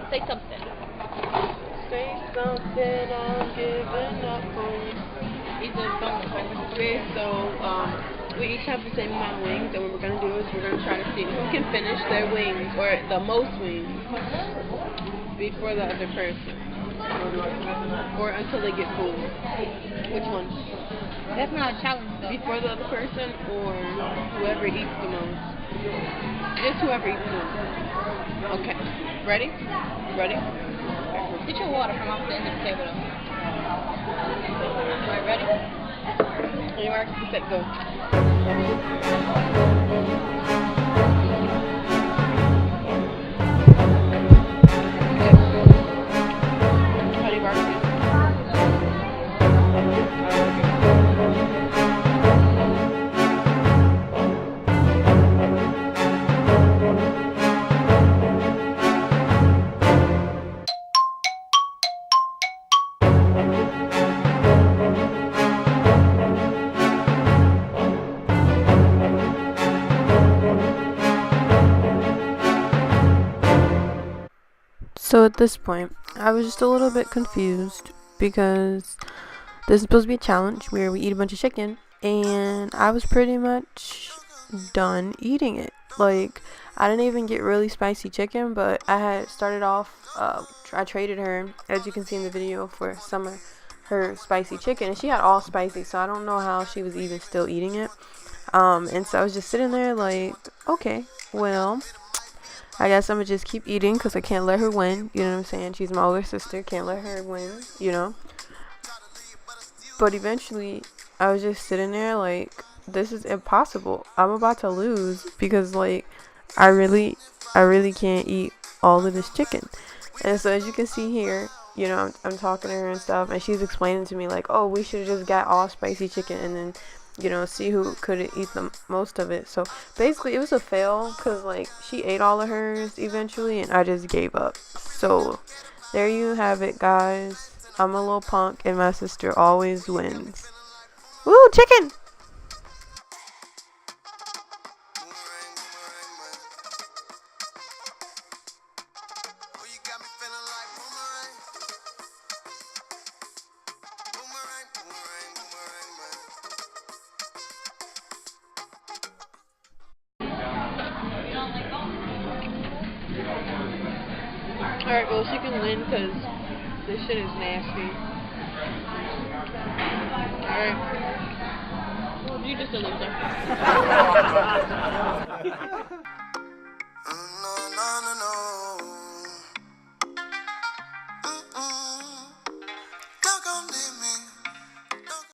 Say something. Say something, I'm giving up on you. Either don't. Okay, so we each have the same amount of wings, and what we're gonna do is we're gonna try to see who can finish their wings, or the most wings, before the other person, or until they get full. Which one? That's not a challenge though. Before the other person, or whoever eats the most? Just whoever eats the most. Okay. Ready? Ready? Get your water from off the end of the table though. Alright, ready? Anywhere, set, go. So at this point, I was just a little bit confused because this is supposed to be a challenge where we eat a bunch of chicken, and I was pretty much done eating it. Like, I didn't even get really spicy chicken, but I had started off, I traded her, as you can see in the video, for some of her spicy chicken, and she had all spicy, so I don't know how she was even still eating it. And so I was just sitting there like, okay, well, I guess I'm gonna just keep eating because I can't let her win. You know what I'm saying? She's my older sister. Can't let her win, you know? But eventually, I was just sitting there like, this is impossible. I'm about to lose because, like, I really can't eat all of this chicken. And so as you can see here, you know, I'm talking to her and stuff, and she's explaining to me like, oh, we should have just got all spicy chicken and then, you know, see who could eat the most of it. So basically it was a fail because, like, she ate all of hers eventually and I just gave up. So there you have it, guys. I'm a little punk and my sister always wins. Woo, chicken! Alright, well, she can win because this shit is nasty. Alright. Well, you just a loser.